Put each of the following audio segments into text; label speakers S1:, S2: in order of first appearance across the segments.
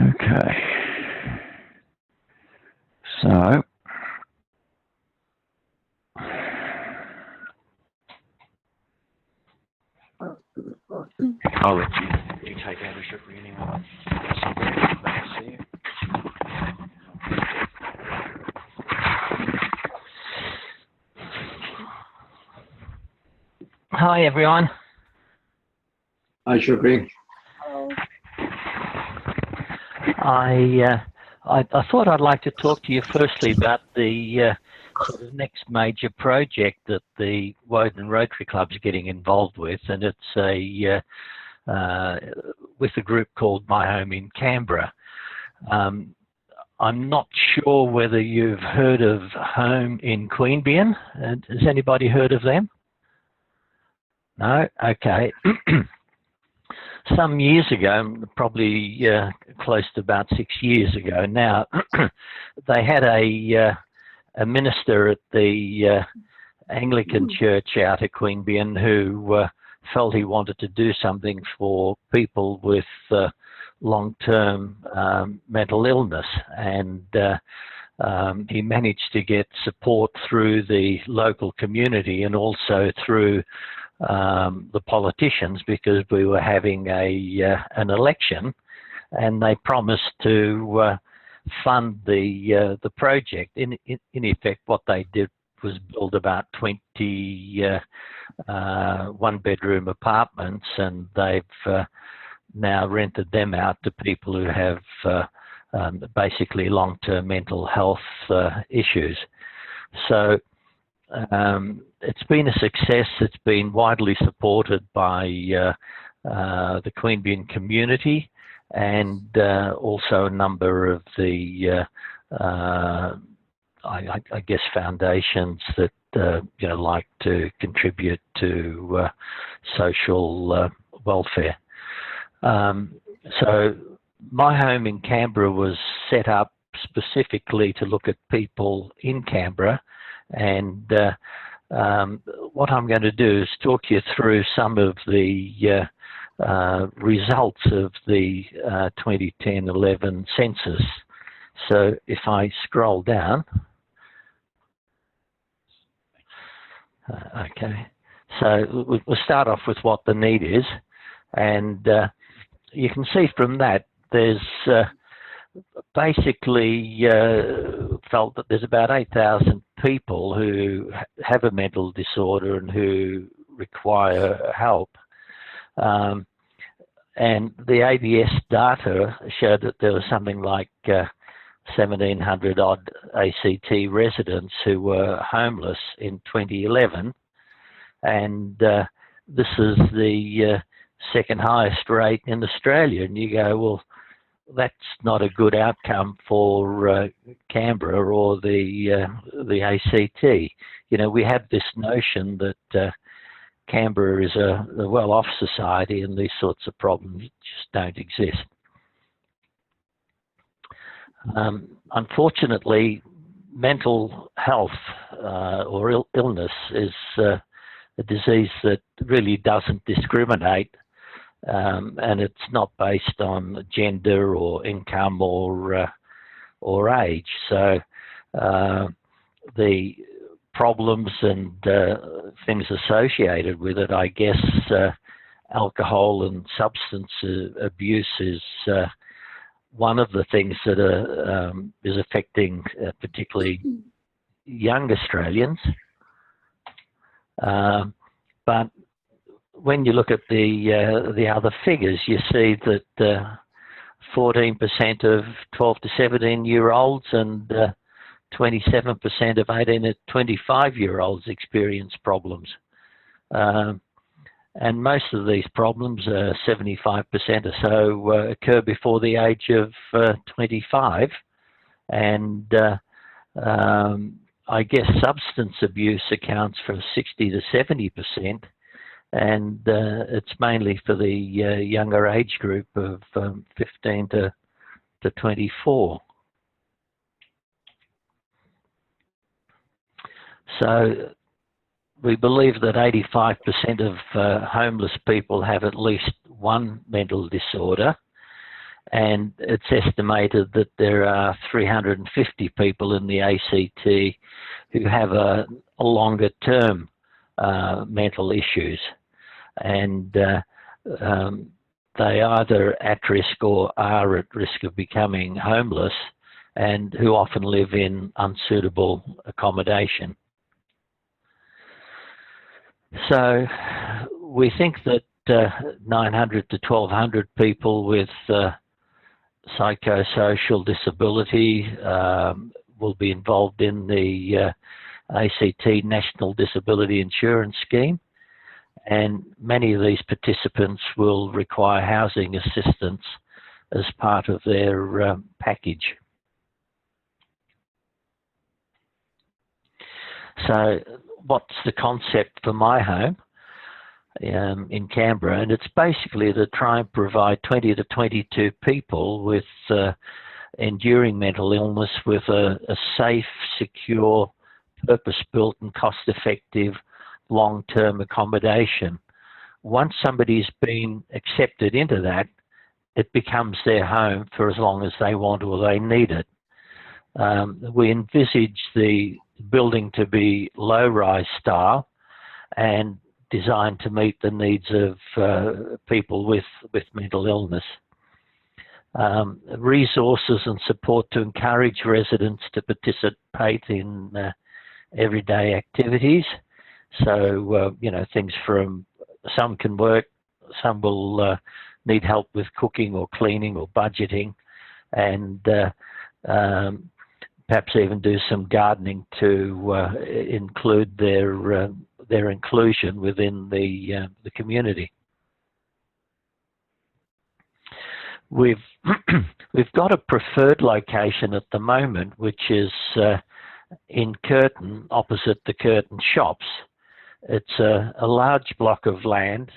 S1: Okay. So, I'll let you take over, Shukry, anyway.
S2: Hi everyone.
S3: Hi, Shukry.
S2: I thought I'd like to talk to you firstly about the sort of next major project that the Woden Rotary Club's getting involved with, and it's a with a group called My Home in Canberra. I'm not sure whether you've heard of Home in Queanbeyan. Has anybody heard of them? No? Okay. Some years ago, probably close to about 6 years ago now, they had a minister at the Anglican Church out at Queanbeyan who felt he wanted to do something for people with long-term mental illness, and he managed to get support through the local community and also through the politicians, because we were having an election, and they promised to fund the project. In effect, what they did was build about 20 one-bedroom apartments, and they've now rented them out to people who have basically long-term mental health issues. So it's been a success. It's been widely supported by the Queanbeyan community, and also a number of the I guess foundations that you know, like to contribute to social welfare. So My Home in Canberra was set up specifically to look at people in Canberra, and what I'm going to do is talk you through some of the results of the 2010-11 census. So if I scroll down, okay, so we'll start off with what the need is, and you can see from that there's basically felt that there's about 8,000 people who have a mental disorder and who require help. And the ABS data showed that there was something like 1,700 odd ACT residents who were homeless in 2011. And this is the second highest rate in Australia. And you go, well, that's not a good outcome for Canberra or the ACT. You know, we have this notion that Canberra is a well-off society, and these sorts of problems just don't exist. Unfortunately, mental health or illness is a disease that really doesn't discriminate. And it's not based on gender or income or age. So the problems and things associated with it, I guess, alcohol and substance abuse is one of the things that is affecting particularly young Australians. But when you look at the other figures, you see that 14% of 12 to 17-year-olds and 27% of 18 to 25-year-olds experience problems. And most of these problems, 75% or so, occur before the age of 25. And I guess substance abuse accounts for 60 to 70%. And it's mainly for the younger age group of 15 to 24. So we believe that 85% of homeless people have at least one mental disorder, and it's estimated that there are 350 people in the ACT who have a longer term mental issues, and they either at risk or are at risk of becoming homeless, and who often live in unsuitable accommodation. So we think that 900 to 1200 people with psychosocial disability will be involved in the ACT National Disability Insurance Scheme, and many of these participants will require housing assistance as part of their package. So what's the concept for my home in Canberra? And it's basically to try and provide 20 to 22 people with enduring mental illness with a safe, secure, purpose-built and cost-effective long-term accommodation. Once somebody's been accepted into that, it becomes their home for as long as they want or they need it. We envisage the building to be low-rise style and designed to meet the needs of people with mental illness. Resources and support to encourage residents to participate in everyday activities. So, you know, things from some can work, some will need help with cooking or cleaning or budgeting, and perhaps even do some gardening to include their inclusion within the community. We've got a preferred location at the moment, which is in Curtin, opposite the Curtin shops. It's a large block of land.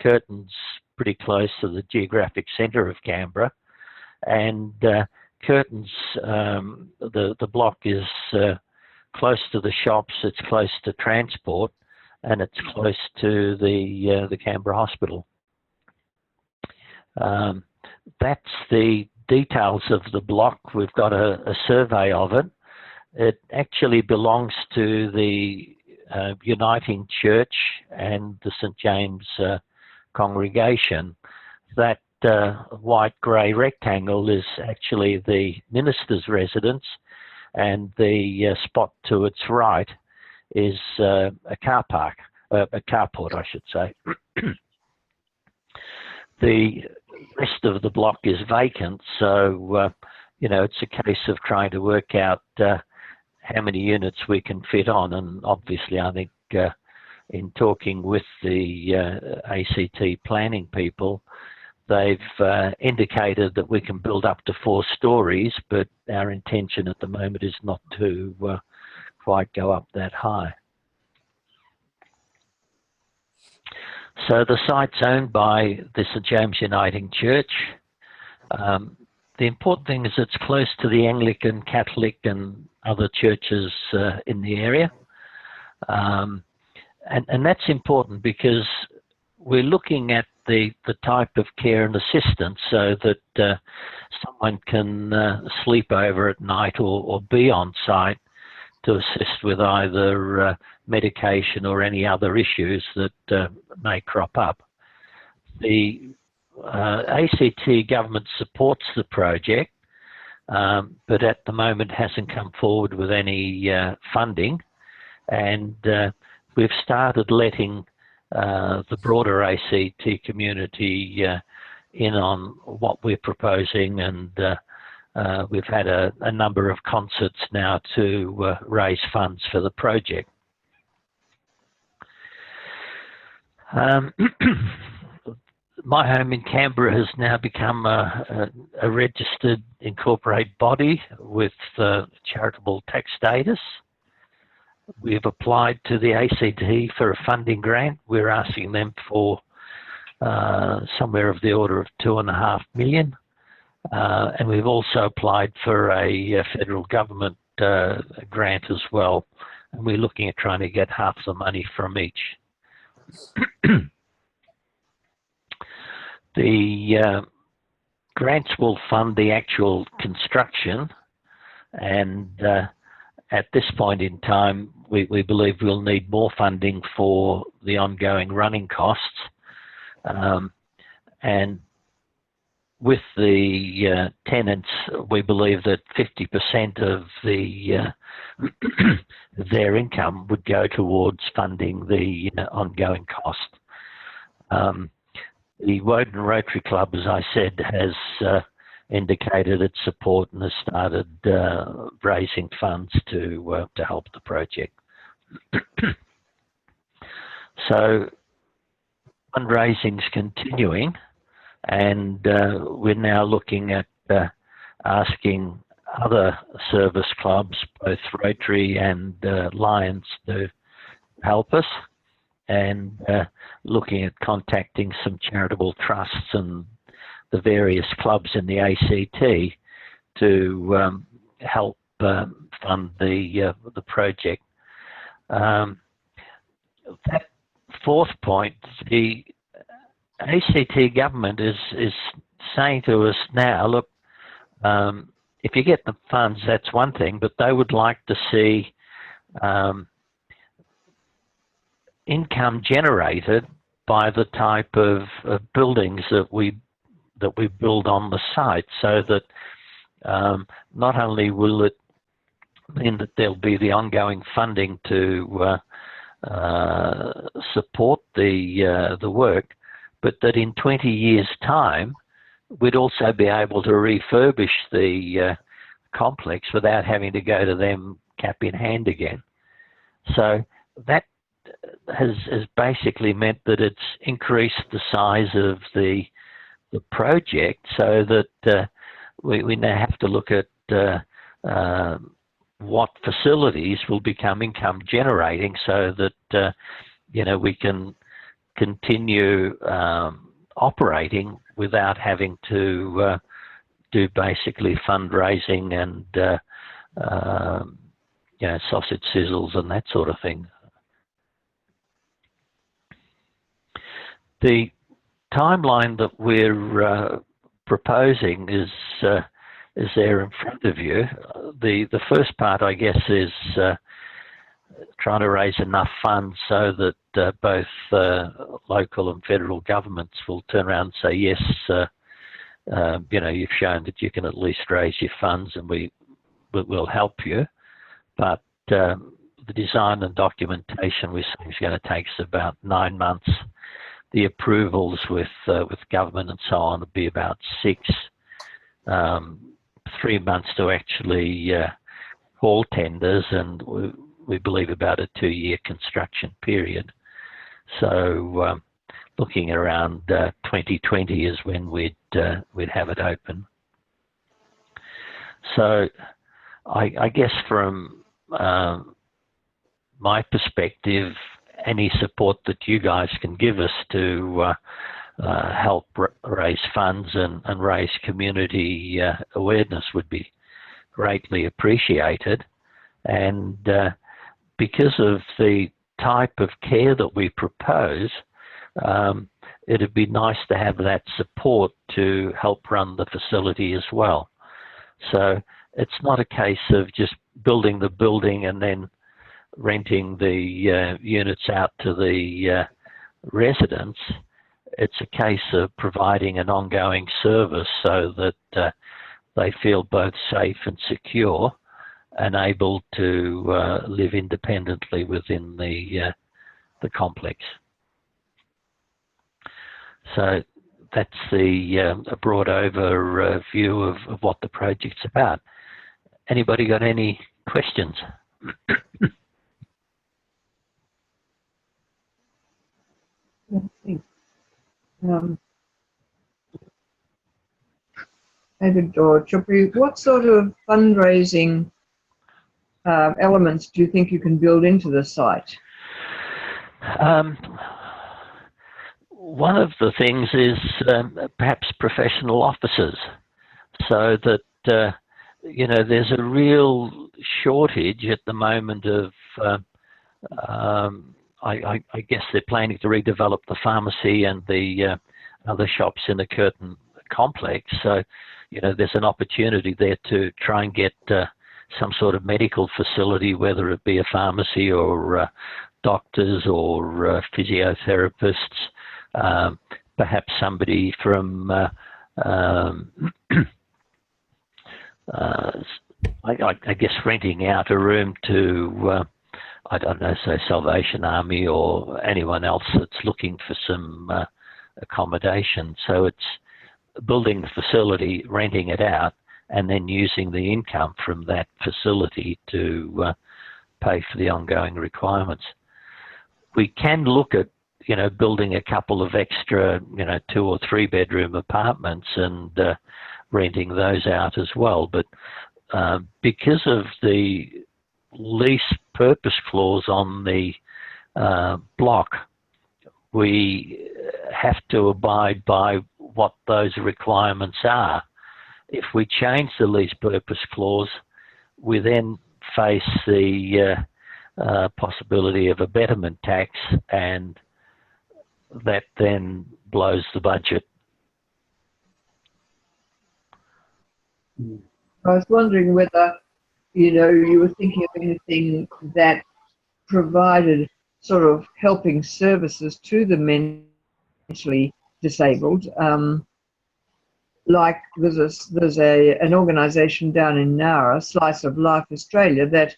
S2: Curtin's pretty close to the geographic centre of Canberra, and Curtin's the block is close to the shops. It's close to transport, and it's close to the Canberra Hospital. That's the details of the block. We've got a survey of it. It actually belongs to the Uniting Church and the St. James congregation. That white grey rectangle is actually the minister's residence, and the spot to its right is a car park, a carport, I should say. The rest of the block is vacant, so you know, it's a case of trying to work out how many units we can fit on. And obviously, I think in talking with the ACT planning people, they've indicated that we can build up to 4 stories, but our intention at the moment is not to quite go up that high. So the site's owned by the St. James Uniting Church. The important thing is it's close to the Anglican, Catholic and other churches in the area. And that's important because we're looking at the type of care and assistance so that someone can sleep over at night or be on site to assist with either medication or any other issues that may crop up. The ACT government supports the project, but at the moment hasn't come forward with any funding, and we've started letting the broader ACT community in on what we're proposing, and we've had a number of concerts now to raise funds for the project. My home in Canberra has now become a registered incorporated body with charitable tax status. We've applied to the ACT for a funding grant. We're asking them for somewhere of the order of $2.5 million. And we've also applied for a federal government grant as well. And we're looking at trying to get half the money from each. The grants will fund the actual construction, and at this point in time, we believe we'll need more funding for the ongoing running costs. And with the tenants, we believe that 50% of their income would go towards funding the ongoing cost. The Woden Rotary Club, as I said, has indicated its support and has started raising funds to help the project. So fundraising's continuing, and we're now looking at asking other service clubs, both Rotary and Lions, to help us, and looking at contacting some charitable trusts and the various clubs in the ACT to help fund the project. That fourth point, the ACT government is saying to us now, look, if you get the funds, that's one thing, but they would like to see income generated by the type of buildings that we build on the site, so that not only will it mean that there'll be the ongoing funding to support the work, but that in 20 years' time, we'd also be able to refurbish the complex without having to go to them cap in hand again. So that has basically meant that it's increased the size of the project, so that we now have to look at what facilities will become income generating, so that we can continue operating without having to do basically fundraising and sausage sizzles and that sort of thing. The timeline that we're proposing is there in front of you. The first part, I guess, is trying to raise enough funds so that both local and federal governments will turn around and say, yes, you've shown that you can at least raise your funds and we'll help you. But the design and documentation, we think, is going to take us about 9 months. The approvals with government and so on will be about 6. 3 months to actually call tenders, and we believe about a 2-year construction period. So looking around 2020 is when we'd have it open. So I guess from my perspective, any support that you guys can give us to help raise funds and raise community awareness would be greatly appreciated. And because of the type of care that we propose, it'd be nice to have that support to help run the facility as well. So it's not a case of just building the building and then renting the units out to the residents. It's a case of providing an ongoing service so that they feel both safe and secure and able to live independently within the complex. So that's a broad overview of what the project's about. Anybody got any questions?
S4: David or Shukry, what sort of fundraising elements do you think you can build into the site?
S2: One of the things is perhaps professional officers, so that there's a real shortage at the moment of I guess they're planning to redevelop the pharmacy and the other shops in the complex. So, you know, there's an opportunity there to try and get some sort of medical facility, whether it be a pharmacy or doctors or physiotherapists, perhaps somebody from I guess renting out a room to I don't know, say Salvation Army or anyone else that's looking for some accommodation. So it's building the facility, renting it out, and then using the income from that facility to pay for the ongoing requirements. We can look at, you know, building a couple of extra, you know, 2 or 3 bedroom apartments and renting those out as well. But because of the lease purpose clause on the block, we have to abide by what those requirements are. If we change the lease purpose clause, we then face the possibility of a betterment tax, and that then blows the budget.
S4: I was wondering whether, you know, you were thinking of anything that provided sort of helping services to the mentally disabled. Like there's an organisation down in Nara, Slice of Life Australia, that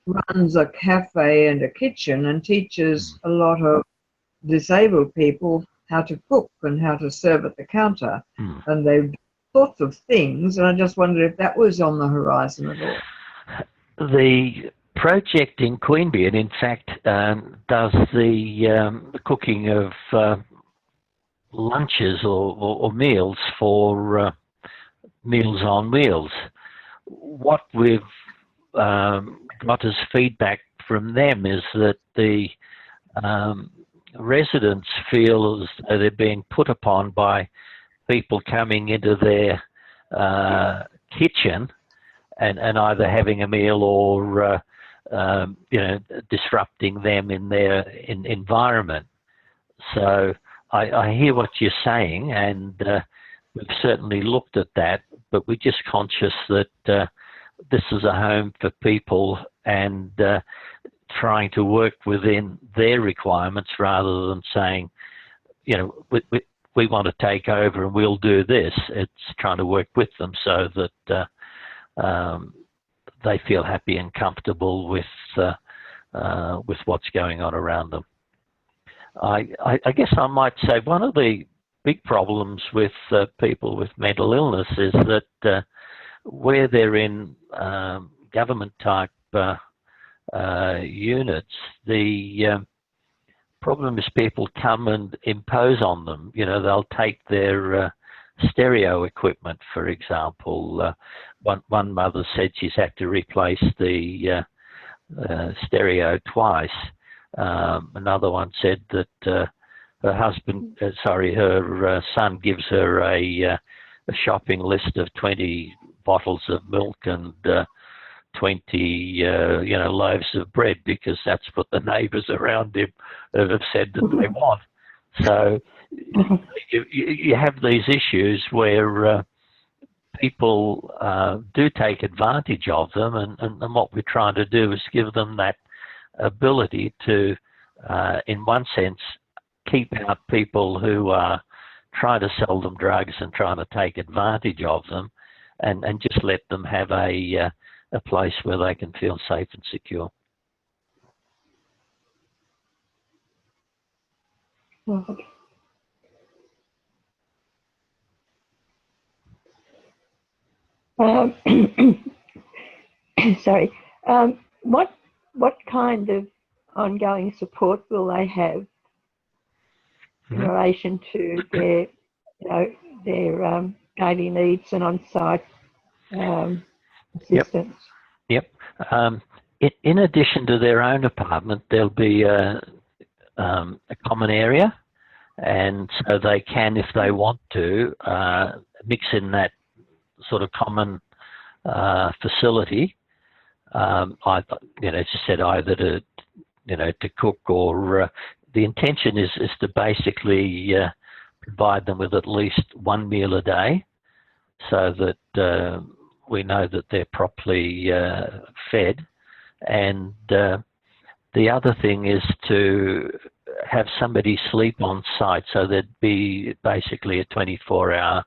S4: runs a cafe and a kitchen and teaches a lot of disabled people how to cook and how to serve at the counter. And they do sorts of things, and I just wondered if that was on the horizon at all.
S2: The project in Queanbeyan, in fact, does the cooking of lunches or meals for Meals on Wheels. What we've got as feedback from them is that the residents feel as though they're being put upon by people coming into their kitchen and either having a meal or you know, disrupting them in their environment. So I hear what you're saying, and we've certainly looked at that, but we're just conscious that this is a home for people, and trying to work within their requirements rather than saying, you know, we want to take over and we'll do this. It's trying to work with them so that they feel happy and comfortable with what's going on around them. I guess I might say one of the big problems with people with mental illness is that where they're in government type units, the problem is people come and impose on them. You know, they'll take their stereo equipment, for example. One mother said she's had to replace the stereo twice. Another one said that her son gives her a shopping list of 20 bottles of milk and 20 you know, loaves of bread, because that's what the neighbours around him have said that they want. So you have these issues where people do take advantage of them, and what we're trying to do is give them that ability to, in one sense, keep out people who are trying to sell them drugs and trying to take advantage of them, and just let them have a place where they can feel safe and secure.
S5: Sorry. What kind of ongoing support will they have in relation to their, you know, their daily needs and on-site assistance?
S2: Yep. In addition to their own apartment, there'll be a common area, and so they can, if they want to, mix in that sort of common facility. You know, as you said, either to, you know, to cook, or the intention is to basically provide them with at least one meal a day, so that we know that they're properly fed. And the other thing is to have somebody sleep on site, so there'd be basically a 24-hour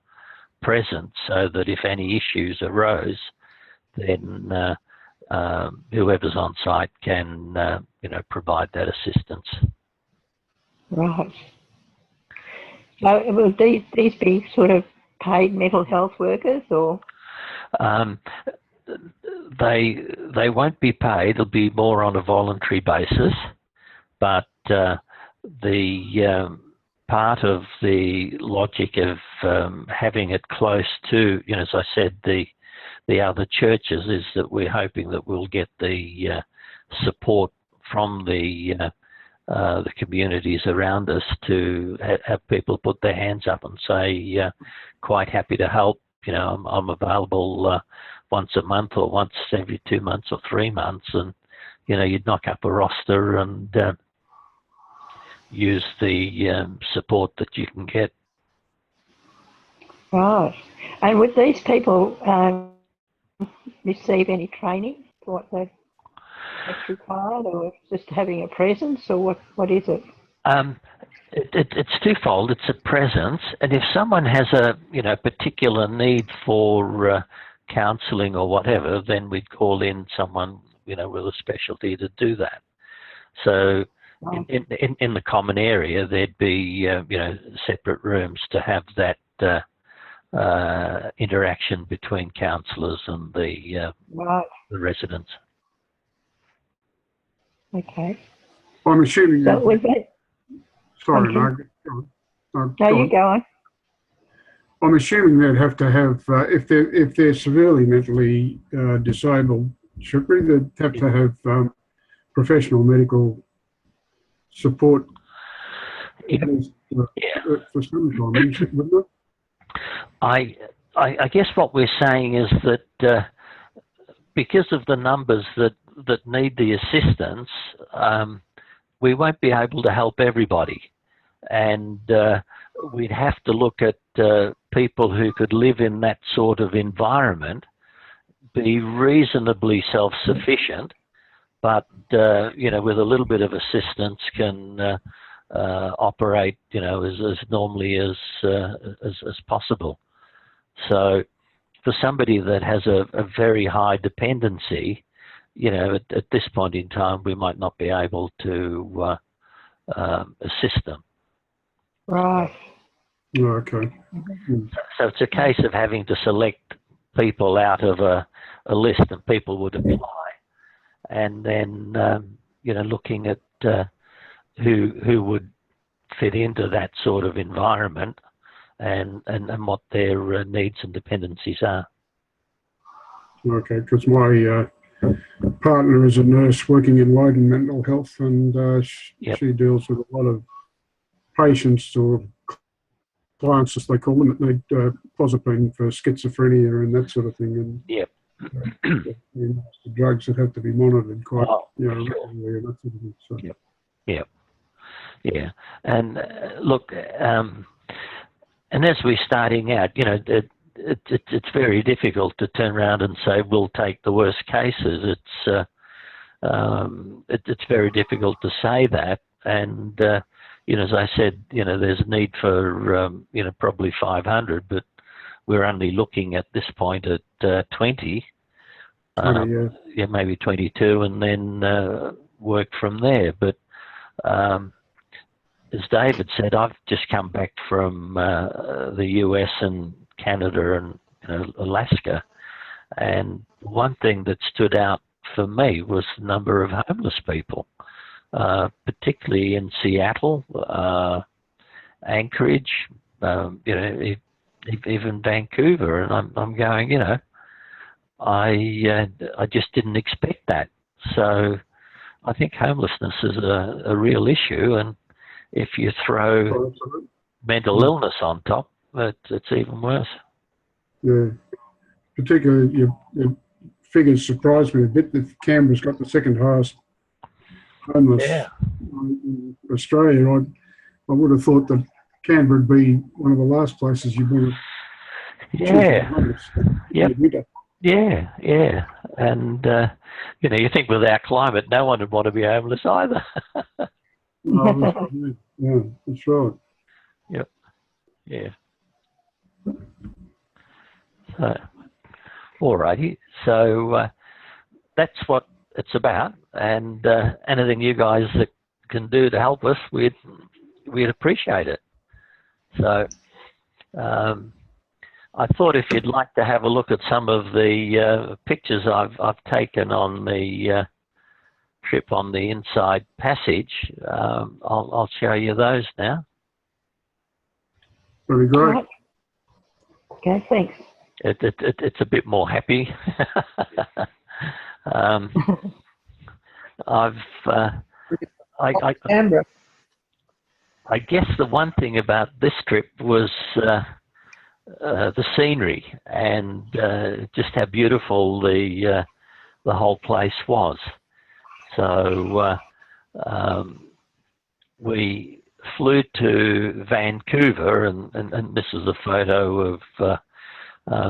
S2: presence, so that if any issues arose, then whoever's on site can provide that assistance.
S5: Right. So will these be sort of paid mental health workers, or?
S2: They won't be paid. It'll be more on a voluntary basis, but the part of the logic of having it close to, as I said, the other churches, is that we're hoping that we'll get the support from the communities around us to have people put their hands up and say, quite happy to help. I'm available once a month or once every 2 months or 3 months, and you'd knock up a roster and use the support that you can get.
S5: Right. And would these people receive any training for what's required, or just having a presence, or what is it?
S2: It's twofold. It's a presence, and if someone has a particular need for counselling or whatever, then we'd call in someone with a specialty to do that. So in the common area, there'd be separate rooms to have that interaction between counsellors and the residents.
S5: Okay.
S6: I'm assuming
S5: So
S6: that.
S5: was that?
S6: Sorry,
S5: Okay.
S6: Margaret. Go on.
S5: No, you go on.
S6: I'm assuming they'd have to have, if they're severely mentally disabled, Shukry, they'd have to have professional medical support at least, for some time, wouldn't it?
S2: I guess what we're saying is that because of the numbers that need the assistance, we won't be able to help everybody, and we'd have to look at people who could live in that sort of environment, be reasonably self-sufficient, but with a little bit of assistance can operate as normally as possible. So for somebody that has a very high dependency, at this point in time, we might not be able to assist them.
S5: Right.
S6: Oh, okay.
S2: So it's a case of having to select people out of a list, and people would apply, and then looking at who would fit into that sort of environment, and what their needs and dependencies are.
S6: Okay, because my partner is a nurse working in Woden Mental Health, and she deals with a lot of patients or clients, as they call them, that need clozapine for schizophrenia and that sort of thing. And the drugs that have to be monitored quite regularly and that sort of thing. So.
S2: Yeah. And look, and as we're starting out, it's very difficult to turn around and say we'll take the worst cases. It's very difficult to say that, and as I said, there's a need for probably 500, but we're only looking at this point at 20, maybe 22, and then work from there. But as David said, I've just come back from the US and Canada and Alaska, and one thing that stood out for me was the number of homeless people, particularly in Seattle, Anchorage, even Vancouver, and I'm going, I just didn't expect that. So I think homelessness is a real issue, and if you throw mental illness on top, it's even worse.
S6: Yeah, particularly your figures surprised me a bit that Canberra's got the second highest homeless in Australia. I would have thought that Canberra would be one of the last places you want to choose.
S2: Yep. Yeah. And, you know, you think with our climate, no one would want to be homeless either.
S6: Yeah, that's right.
S2: Yep. Yeah. So, alrighty. So that's what it's about. And anything you guys can do to help us, we'd appreciate it. So I thought if you'd like to have a look at some of the pictures I've taken on the trip on the inside passage, I'll show you those now.
S6: That'd be great.
S5: Right. Okay, thanks.
S2: It's a bit more happy.
S4: Canberra.
S2: I guess the one thing about this trip was the scenery and just how beautiful the whole place was. So we flew to Vancouver, and this is a photo of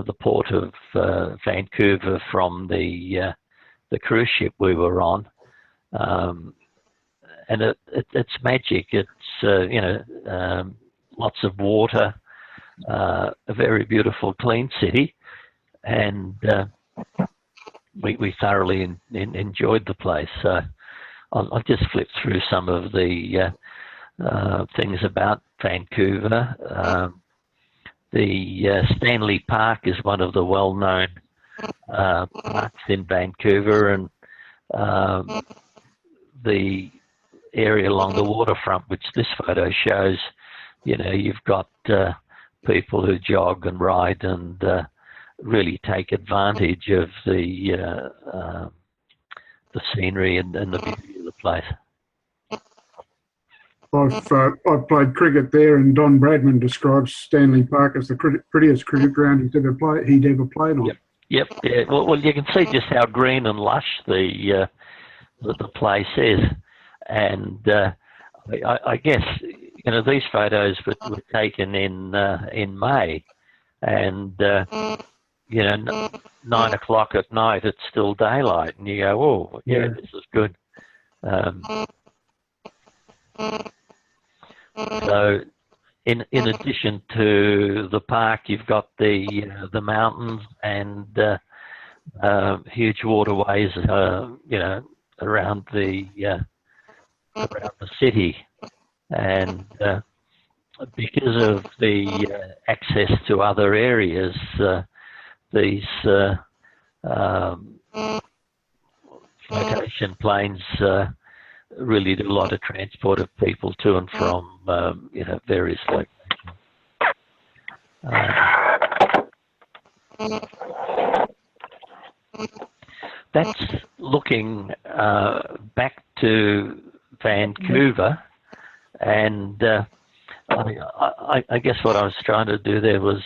S2: the port of Vancouver from the cruise ship we were on. And it's magic. It's you know, lots of water, a very beautiful, clean city, and we thoroughly enjoyed the place. So I'll just flip through some of the things about Vancouver. The Stanley Park is one of the well-known parks in Vancouver, and the area along the waterfront, which this photo shows, you know, you've got people who jog and ride and really take advantage of the scenery and the beauty of the place.
S6: I've played cricket there, and Don Bradman describes Stanley Park as the prettiest cricket ground he'd ever played on.
S2: Yep. Yeah. Well, you can see just how green and lush the place is, and I guess, you know, these photos were taken in May, and you know, 9 o'clock at night, it's still daylight, and you go, oh, yeah. This is good. So, in addition to the park, you've got the mountains and huge waterways, you know, around the city, and because of the access to other areas, these flotation planes really do a lot of transport of people to and from you know, various locations. That's looking back to Vancouver, and I guess what I was trying to do there was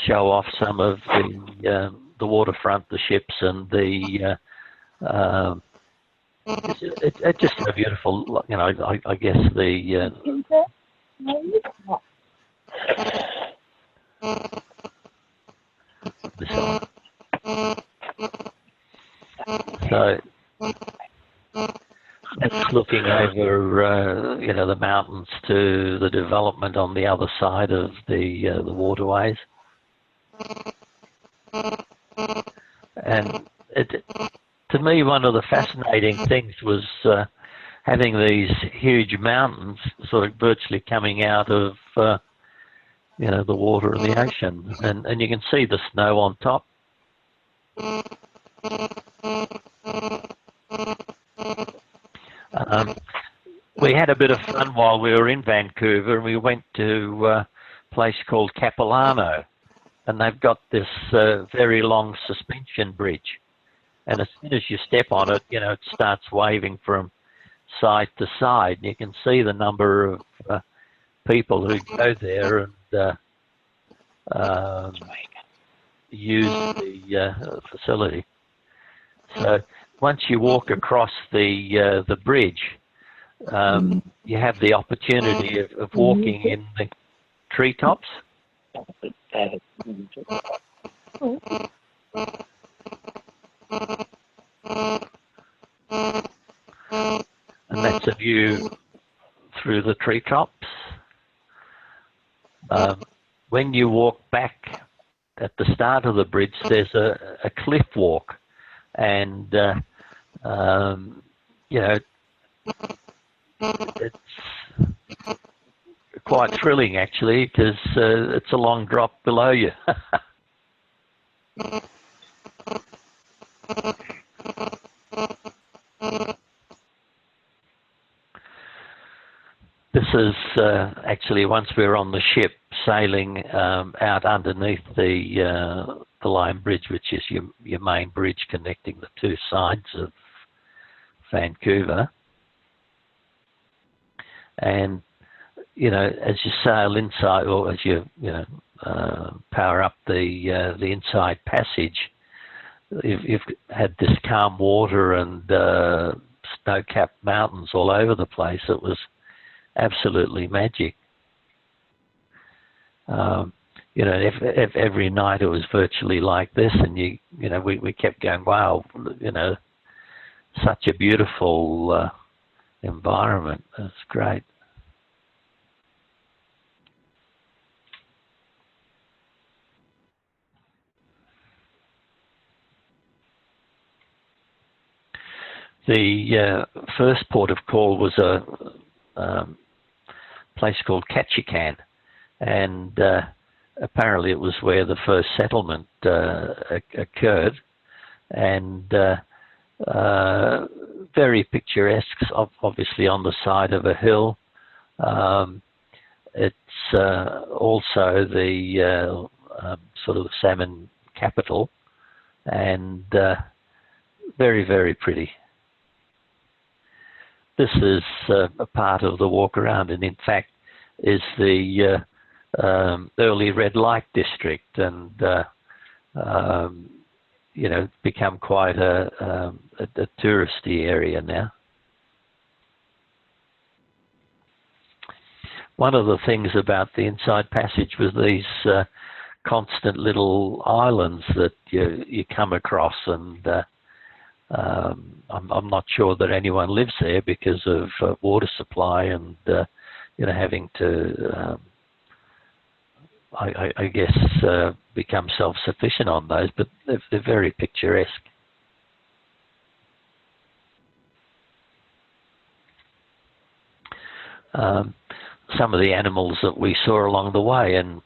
S2: show off some of the waterfront, the ships, and the it's just so beautiful. You know, I guess the so it's looking over, you know, the mountains to the development on the other side of the waterways, and to me, one of the fascinating things was having these huge mountains sort of virtually coming out of you know, the water and the ocean, and you can see the snow on top. We had a bit of fun while we were in Vancouver, and we went to a place called Capilano, and they've got this very long suspension bridge, and as soon as you step on it, you know, it starts waving from side to side, and you can see the number of people who go there and use the facility. So once you walk across the bridge, you have the opportunity of walking in the treetops. And that's a view through the treetops. When you walk back at the start of the bridge, there's a cliff walk, and you know, it's quite thrilling actually, because it's a long drop below you. This is actually once we're on the ship sailing out underneath the Lime Bridge, which is your main bridge connecting the two sides of Vancouver. And you know, as you sail inside, or as you power up the inside passage, you've had this calm water and snow-capped mountains all over the place. It was absolutely magic. You know, if every night it was virtually like this, and you know, we kept going, wow, you know, such a beautiful environment. It's great. The first port of call was a place called Ketchikan, and apparently it was where the first settlement occurred, and very picturesque, obviously on the side of a hill. It's also the sort of salmon capital, and very, very pretty. This is a part of the walk around, and in fact is the early red light district, and you know, become quite a touristy area now. One of the things about the inside passage was these constant little islands that you come across, and I'm not sure that anyone lives there because of water supply and you know, having to I guess become self-sufficient on those, but they're very picturesque. Some of the animals that we saw along the way, and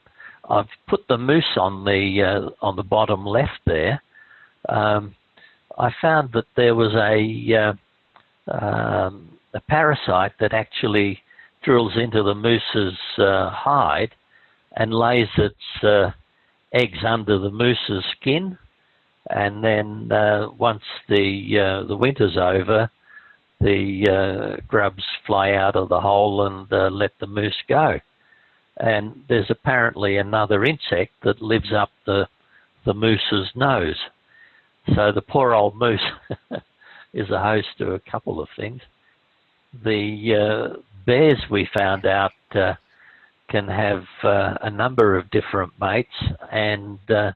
S2: I've put the moose on the bottom left there. I found that there was a parasite that actually drills into the moose's hide and lays its eggs under the moose's skin, and then once the winter's over, the grubs fly out of the hole and let the moose go. And there's apparently another insect that lives up the moose's nose. So the poor old moose is a host to a couple of things. The bears, we found out, can have a number of different mates, and they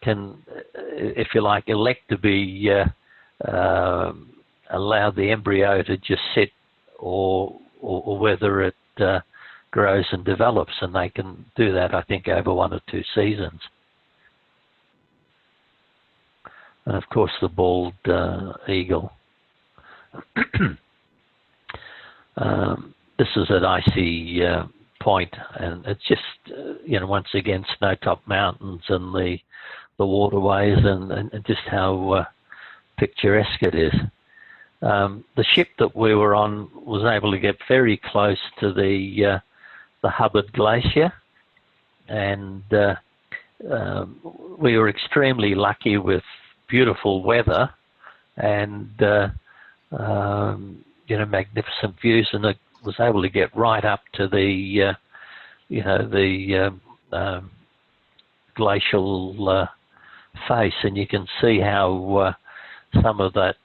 S2: can, if you like, elect to be allow the embryo to just sit, or whether it grows and develops, and they can do that, I think, over 1 or 2 seasons. And of course the bald eagle. This is at Icy Point, and it's just, you know, once again, snow-top mountains and the waterways, and just how picturesque it is. The ship that we were on was able to get very close to the Hubbard Glacier, and we were extremely lucky with beautiful weather and you know, magnificent views, and it was able to get right up to the you know, the glacial face, and you can see how some of that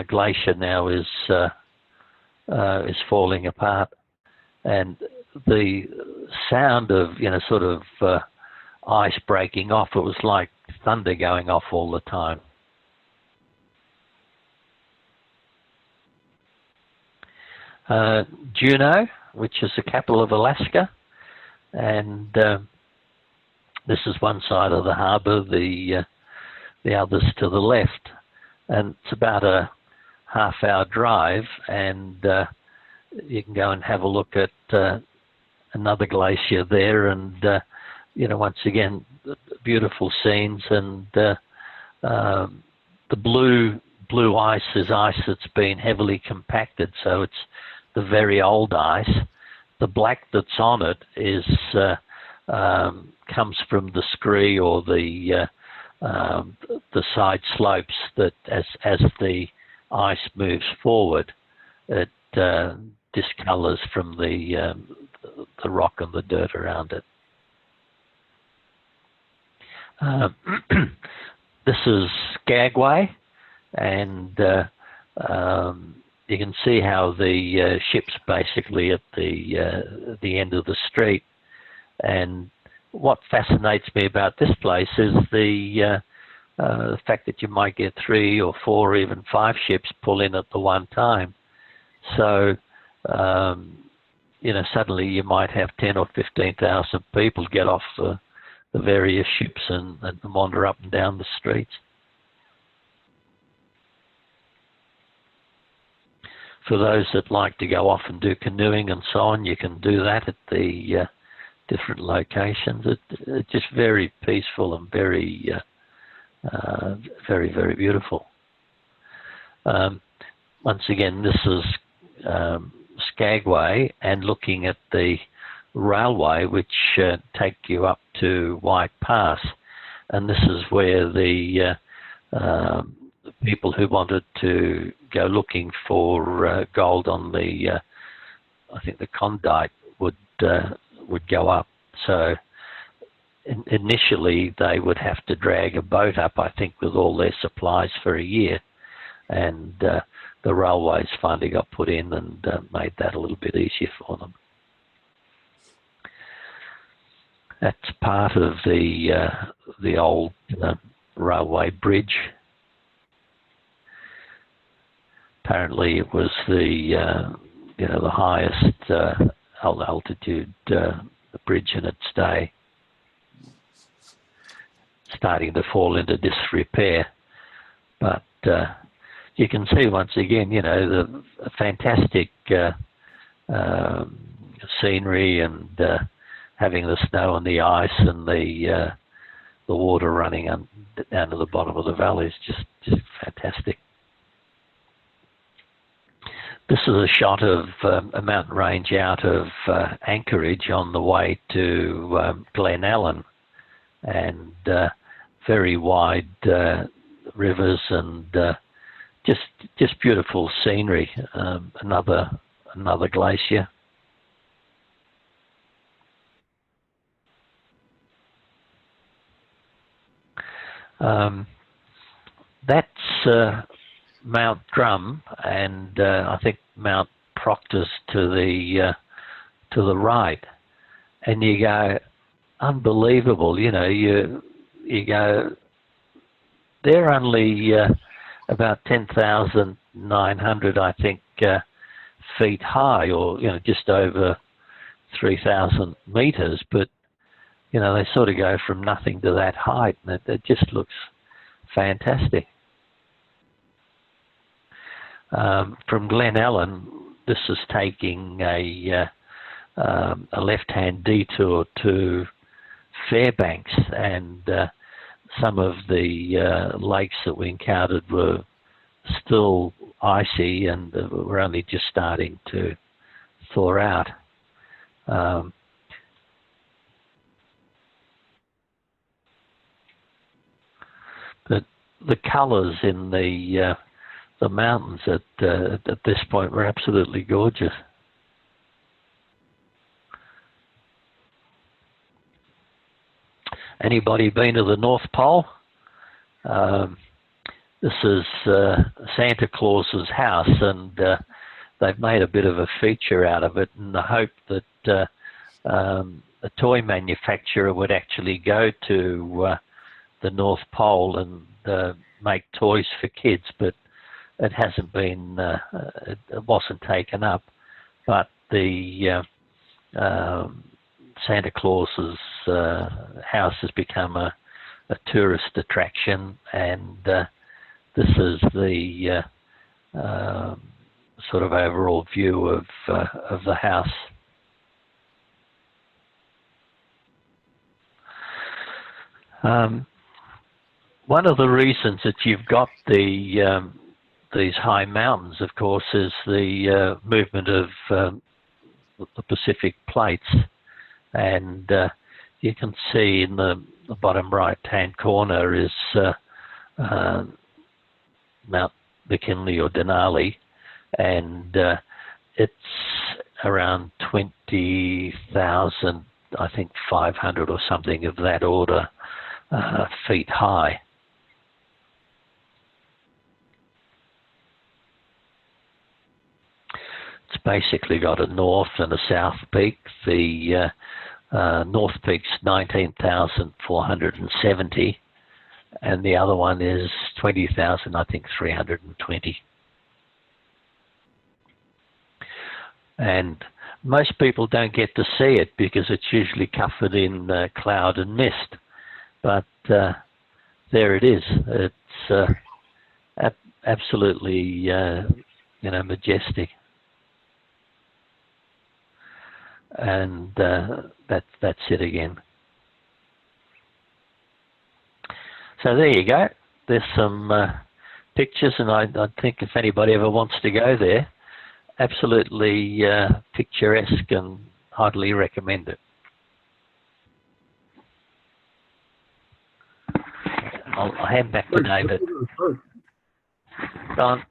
S2: glacier now is falling apart, and the sound of sort of ice breaking off, it was like thunder going off all the time. Juneau, which is the capital of Alaska, and this is one side of the harbour, the others to the left, and it's about a half-hour drive, and you can go and have a look at another glacier there, and once again, beautiful scenes, and the blue ice is ice that's been heavily compacted, so it's the very old ice. The black that's on it is comes from the scree or the side slopes that as the ice moves forward, it discolors from the rock and the dirt around it. This is Skagway, and you can see how the ship's basically at the end of the street. And what fascinates me about this place is the fact that you might get 3 or 4 or even 5 ships pull in at the one time. So suddenly you might have 10 or 15,000 people get off the various ships and wander up and down the streets. For those that like to go off and do canoeing and so on, you can do that at the different locations. It's just very peaceful and very, very beautiful. Once again, this is Skagway, and looking at the railway which take you up to White Pass, and this is where the people who wanted to go looking for gold on the I think the Condite would go up. So initially they would have to drag a boat up, I think, with all their supplies for a year, and the railways finally got put in and made that a little bit easier for them. That's part of the old railway bridge. Apparently, it was the highest altitude bridge in its day, starting to fall into disrepair. But you can see once again, the fantastic scenery, and having the snow and the ice and the water running down to the bottom of the valley is just fantastic. This is a shot of a mountain range out of Anchorage on the way to Glen Ellen, and very wide rivers, and just beautiful scenery. Another glacier. That's Mount Drum, and I think Mount Proctor's to the right, and you go, unbelievable. You go, they're only about 10,900, I think, feet high, or just over 3,000 meters, but they sort of go from nothing to that height, and it just looks fantastic. From Glen Ellen, this is taking a left-hand detour to Fairbanks, and some of the lakes that we encountered were still icy and were only just starting to thaw out. But the colours in the mountains at this point were absolutely gorgeous. Anybody been to the North Pole? this is Santa Claus's house, and they've made a bit of a feature out of it in the hope that a toy manufacturer would actually go to the North Pole and make toys for kids, but it hasn't been, it wasn't taken up. But the Santa Claus's house has become a tourist attraction, and this is the sort of overall view of the house. One of the reasons that you've got these high mountains, of course, is the movement of the Pacific plates, and you can see in the bottom right-hand corner is Mount McKinley or Denali, and it's around 20,000, I think 500 or something of that order, feet high. It's basically got a north and a south peak. The north peak's 19,470, and the other one is 20,000, I think 320. And most people don't get to see it because it's usually covered in cloud and mist. But there it is. It's absolutely, majestic. And that's it again. So there you go. There's some pictures, and I think if anybody ever wants to go there, absolutely picturesque, and highly recommend it. I'll hand back to David. Go on.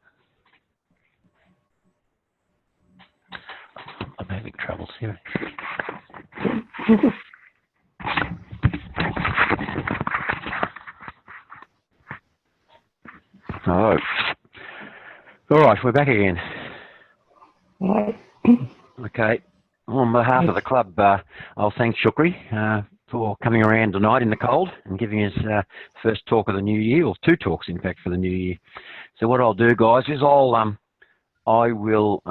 S2: I'm having troubles here.
S1: Oh. All right, we're back again. Okay. On behalf of the club, I'll thank Shukry for coming around tonight in the cold and giving us first talk of the new year, or two talks, in fact, for the new year. So what I'll do, guys, is I will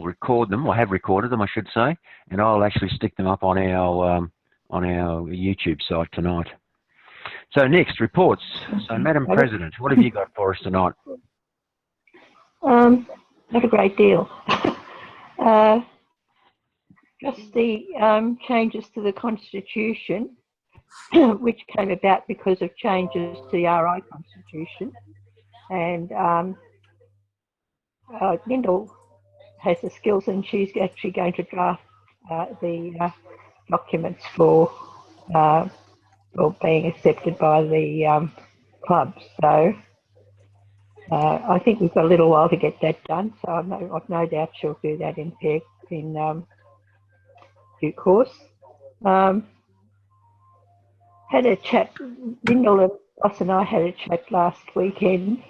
S1: record them. I have recorded them, I should say, and I'll actually stick them up on our YouTube site tonight. So next, reports. So, Madam President, what have you got for us tonight?
S5: Not a great deal. Just the changes to the Constitution, which came about because of changes to the RI Constitution. And Lyndall has the skills, and she's actually going to draft the documents for being accepted by the club. So I think we've got a little while to get that done. So I've no doubt she'll do that in due course. Had a chat, Lyndall and Ross and I had a chat last weekend.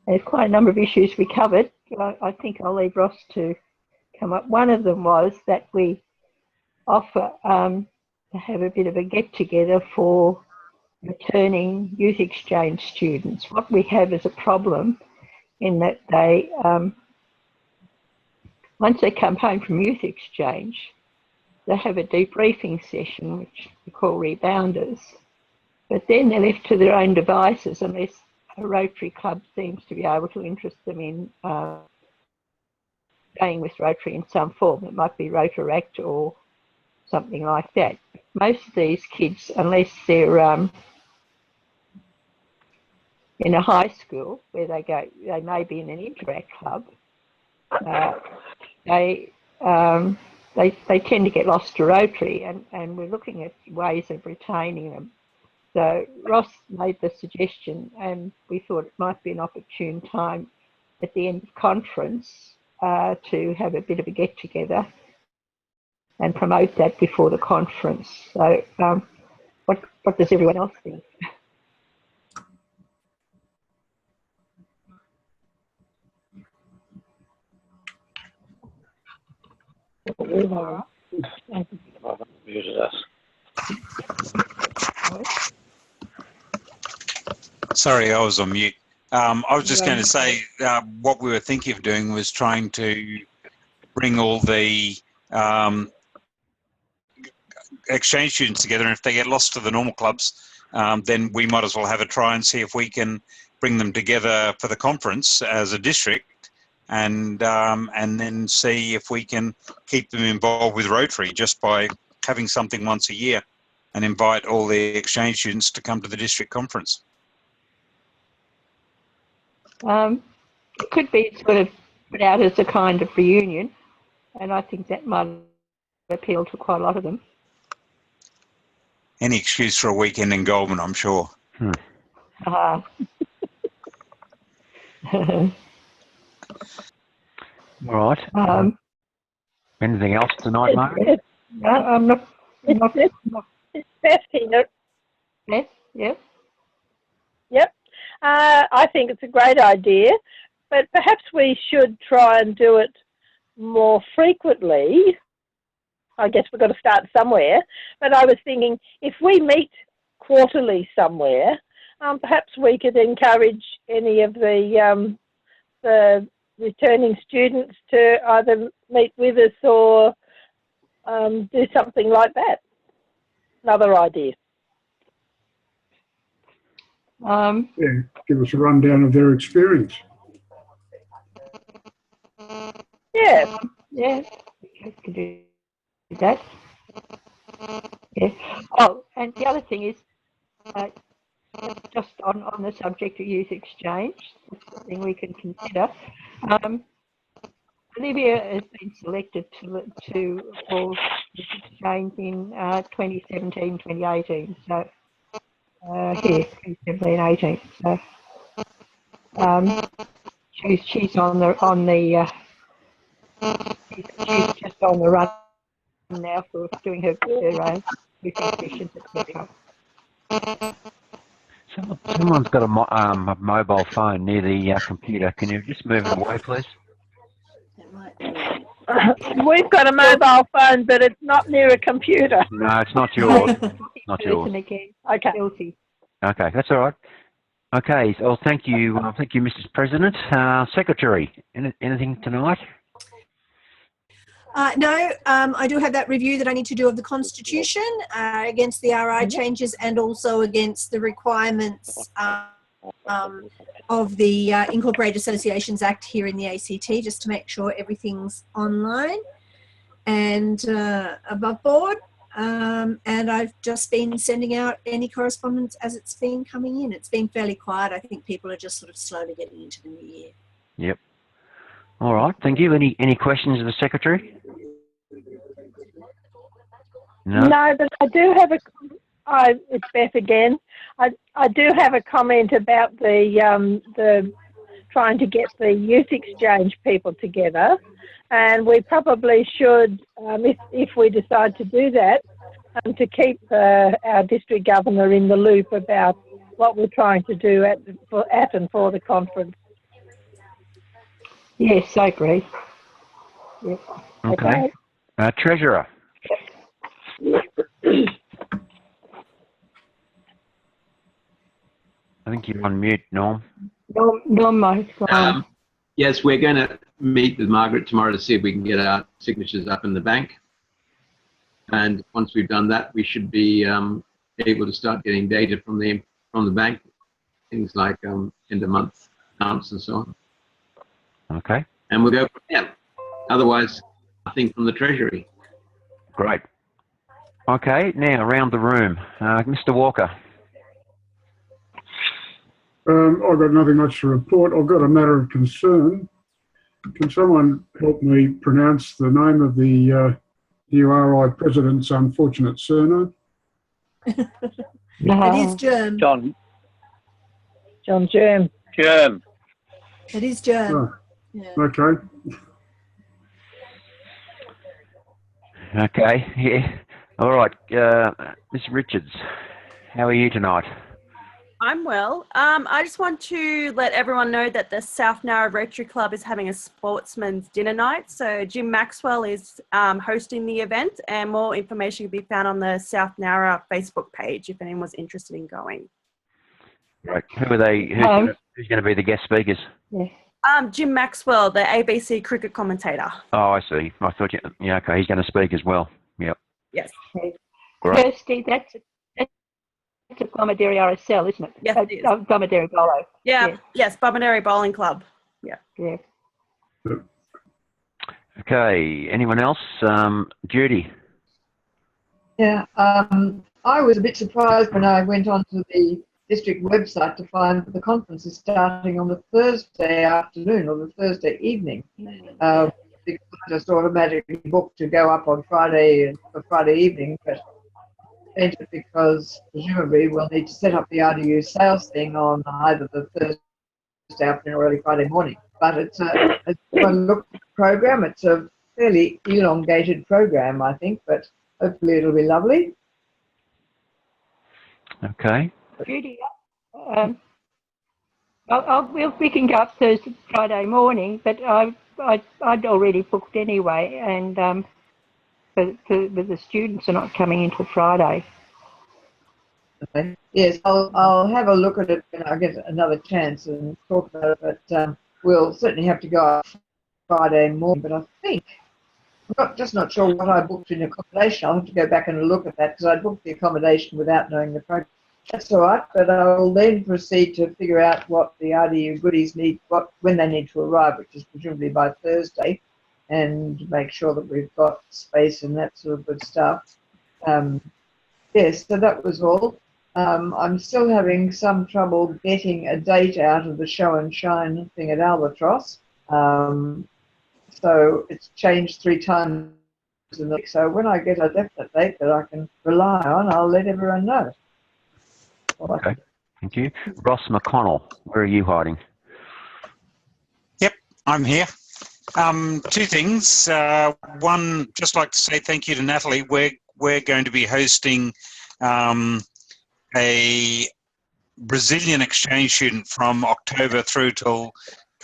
S5: There's quite a number of issues we covered. I think I'll leave Ross to come up. One of them was that we offer to have a bit of a get-together for returning youth exchange students. What we have is a problem in that they, once they come home from youth exchange, they have a debriefing session, which we call rebounders, but then they're left to their own devices unless a Rotary club seems to be able to interest them in staying with Rotary in some form. It might be Rotaract or something like that. Most of these kids, unless they're in a high school where they may be in an Interact club, they tend to get lost to Rotary, and we're looking at ways of retaining them. So Ross made the suggestion, and we thought it might be an opportune time at the end of conference to have a bit of a get-together and promote that before the conference. So what does everyone else think?
S2: Muted us.
S7: Sorry, I was on mute. I was just going to say what we were thinking of doing was trying to bring all the exchange students together, and if they get lost to the normal clubs, then we might as well have a try and see if we can bring them together for the conference as a district, and then see if we can keep them involved with Rotary just by having something once a year and invite all the exchange students to come to the district conference.
S5: It could be sort of put out as a kind of reunion, and I think that might appeal to quite a lot of them.
S7: Any excuse for a weekend in Goulburn, I'm sure.
S5: All
S1: right. Anything else tonight, Margaret?
S5: No, I'm not.
S8: It's Beth here.
S5: Yes, yes.
S8: Yep. I think it's a great idea, but perhaps we should try and do it more frequently. I guess we've got to start somewhere. But I was thinking if we meet quarterly somewhere, perhaps we could encourage any of the returning students to either meet with us or do something like that. Another idea.
S6: Yeah, give us a rundown of their experience.
S8: Yeah.
S5: Yeah, we could do that. Yeah. Oh, and the other thing is, just on the subject of youth exchange, something we can consider. Olivia has been selected to for youth exchange in 2017, 2018. So, here, 2017, 18. So, she's on the she's just on the run now for doing her youth sessions, etc.
S1: Someone's got a mobile phone near the computer. Can you just move it away, please?
S8: We've got a mobile phone, but it's not near a computer.
S1: No, it's not yours. Not yours.
S8: Okay.
S5: Guilty.
S1: Okay, that's all right. Okay, well, thank you, Mrs. President. Secretary, anything tonight?
S9: No, I do have that review that I need to do of the Constitution against the RI changes and also against the requirements of the Incorporated Associations Act here in the ACT, just to make sure everything's online and above board. And I've just been sending out any correspondence as it's been coming in. It's been fairly quiet. I think people are just sort of slowly getting into the new year.
S1: Yep. All right. Thank you. Any questions of the Secretary?
S8: No, but I do have it's Beth again. I do have a comment about the trying to get the youth exchange people together, and we probably should, if we decide to do that, to keep our district governor in the loop about what we're trying to do at and for the conference.
S5: Yes, I agree. Yes.
S1: Okay. Treasurer. I think you're on mute, Norm.
S5: Norm might have gone.
S3: Yes, we're going to meet with Margaret tomorrow to see if we can get our signatures up in the bank. And once we've done that, we should be able to start getting data from the bank, things like end of month accounts and so on.
S1: Okay.
S3: And we'll go from there. Otherwise, nothing from the Treasury.
S1: Great. Okay, now around the room. Mr. Walker.
S6: I've got nothing much to report. I've got a matter of concern. Can someone help me pronounce the name of the URI president's unfortunate surname?
S9: It is Germ.
S2: John
S8: Germ.
S9: It is Germ.
S6: Oh,
S9: Yeah.
S6: okay.
S1: Okay, yeah. All right, Ms. Richards. How are you tonight?
S10: I'm well. I just want to let everyone know that the South Narra Rotary Club is having a sportsman's dinner night. So Jim Maxwell is hosting the event, and more information can be found on the South Narra Facebook page if anyone's interested in going.
S1: Right. Who are they? Who's going to be the guest speakers?
S5: Yeah.
S10: Jim Maxwell, the ABC cricket commentator.
S1: Oh, I see. I thought you. Yeah, okay. He's going to speak as well. Yep.
S10: Yes.
S1: Great.
S5: Kirsty, that's a Gomaderi RSL, isn't it?
S10: Yes, it is.
S5: Gomaderi Bolo.
S10: Yeah. Yes, Bobaneri Bowling Club. Yeah.
S5: Yeah.
S1: Okay. Anyone else? Judy.
S4: Yeah, I was a bit surprised when I went onto the district website to find that the conference is starting on the Thursday afternoon or the Thursday evening. Because I just automatically booked to go up on Friday for Friday evening, but entered because presumably we'll need to set up the RDU sales thing on either the Thursday afternoon or early Friday morning. But it's a look program. It's a fairly elongated program, I think, but hopefully it'll be lovely.
S1: Okay.
S5: Judy, we can go up Thursday, Friday morning, but I'd already booked anyway, and but the students are not coming until Friday.
S4: Okay. Yes, I'll have a look at it when I get another chance and talk about it, but we'll certainly have to go up Friday morning, but I think, I'm just not sure what I booked in accommodation. I'll have to go back and look at that because I booked the accommodation without knowing the program. That's all right, but I'll then proceed to figure out what the RDU goodies need, when they need to arrive, which is presumably by Thursday, and make sure that we've got space and that sort of good stuff. Yes, so that was all. I'm still having some trouble getting a date out of the show and shine thing at Albatross. So it's changed 3 times in the week. So when I get a definite date that I can rely on, I'll let everyone know.
S1: Okay, thank you. Ross McConnell, where are you hiding?
S7: Yep, I'm here. 2 things. One, just like to say thank you to Natalie. We're going to be hosting a Brazilian exchange student from October through till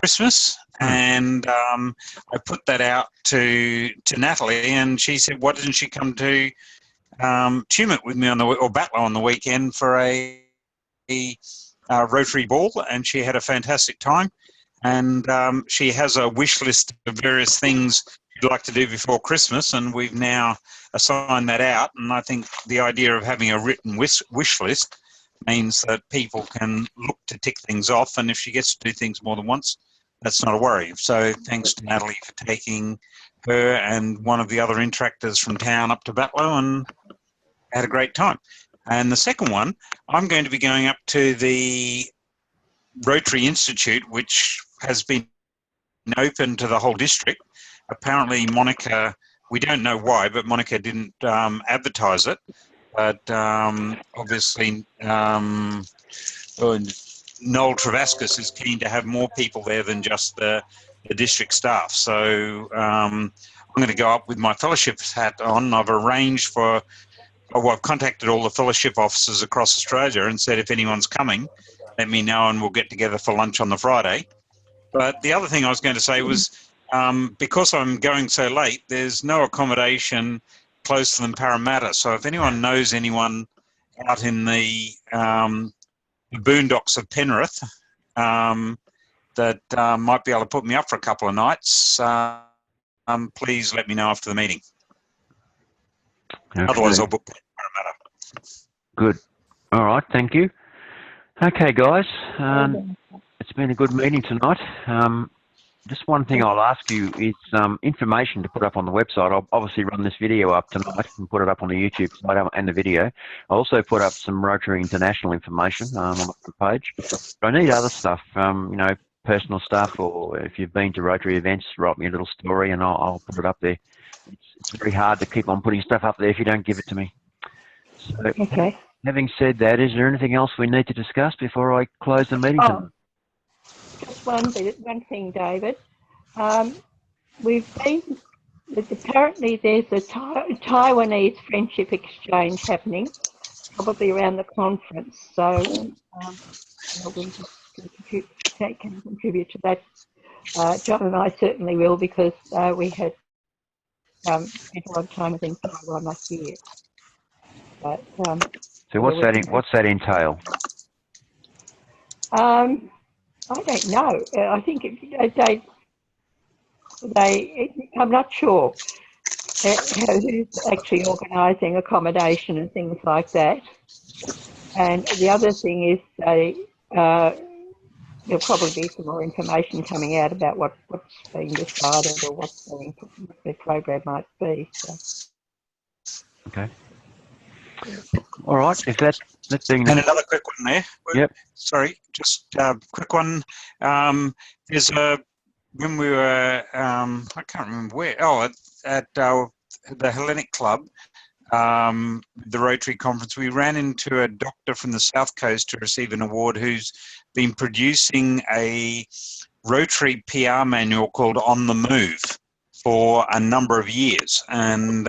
S7: Christmas, and I put that out to Natalie, and she said, "Why didn't she come to Tumut with me or Batlow on the weekend for a Rotary ball?" And she had a fantastic time, and she has a wish list of various things she'd like to do before Christmas, and we've now assigned that out. And I think the idea of having a written wish list means that people can look to tick things off, and if she gets to do things more than once, that's not a worry. So thanks to Natalie for taking her and one of the other interactors from town up to Batlow, and had a great time. And the second one, I'm going to be going up to the Rotary Institute, which has been open to the whole district. Apparently Monica, we don't know why, but Monica didn't advertise it. But obviously Noel Travascus is keen to have more people there than just the district staff. So I'm going to go up with my fellowship hat on. I've arranged I've contacted all the fellowship officers across Australia and said, if anyone's coming, let me know and we'll get together for lunch on the Friday. But the other thing I was going to say was, because I'm going so late, there's no accommodation closer than Parramatta. So if anyone knows anyone out in the boondocks of Penrith that might be able to put me up for a couple of nights, please let me know after the meeting.
S1: Okay.
S7: Otherwise, I'll book Parramatta.
S1: Good. All right, thank you. Okay, guys, it's been a good meeting tonight. Just one thing I'll ask you is information to put up on the website. I'll obviously run this video up tonight and put it up on the YouTube side and the video. I also put up some Rotary International information on the page. But I need other stuff, personal stuff, or if you've been to Rotary events, write me a little story and I'll put it up there. It's very hard to keep on putting stuff up there if you don't give it to me. So,
S5: okay.
S1: Having said that, is there anything else we need to discuss before I close the meeting tonight?
S5: Just one thing, David. Apparently there's a Taiwanese friendship exchange happening probably around the conference. So we can contribute to that. John and I certainly will, because we had spent a lot of time with him while last year. But,
S1: so what's that entail?
S5: I don't know. I think I'm not sure who's actually organising accommodation and things like that. And the other thing is there'll probably be some more information coming out about what's being decided or what the program might be. So.
S1: Okay. All right. If that's being
S7: and another quick one there.
S1: Yep.
S7: Sorry, just a quick one. There's when we were I can't remember where. Oh, at the Hellenic Club, the Rotary Conference, we ran into a doctor from the South Coast to receive an award who's been producing a Rotary PR manual called On the Move for a number of years. And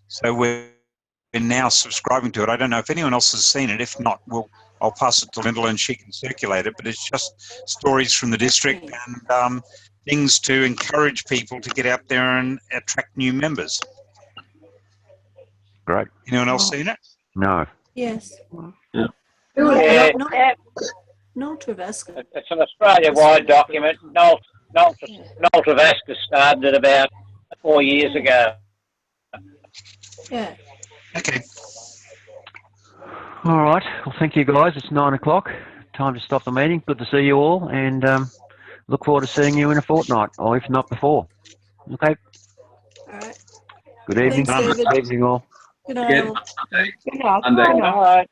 S7: so we're now subscribing to it. I don't know if anyone else has seen it. If not, I'll pass it to Lyndall and she can circulate it. But it's just stories from the district and things to encourage people to get out there and attract new members.
S1: Great.
S7: Anyone else seen it?
S1: No.
S9: Yes.
S3: Yeah.
S9: Noel Travasca.
S11: It's an Australia-wide document. Noel Travasca started it about 4 years ago.
S9: Yeah.
S7: Okay.
S1: All right. Well, thank you, guys. It's 9 o'clock. Time to stop the meeting. Good to see you all, and look forward to seeing you in a fortnight, or if not before. Okay.
S9: All right.
S1: Good evening.
S9: Thanks, David.
S1: Good evening, all.
S9: Good night.
S3: Again,
S5: Good night.
S3: Monday.
S11: All right.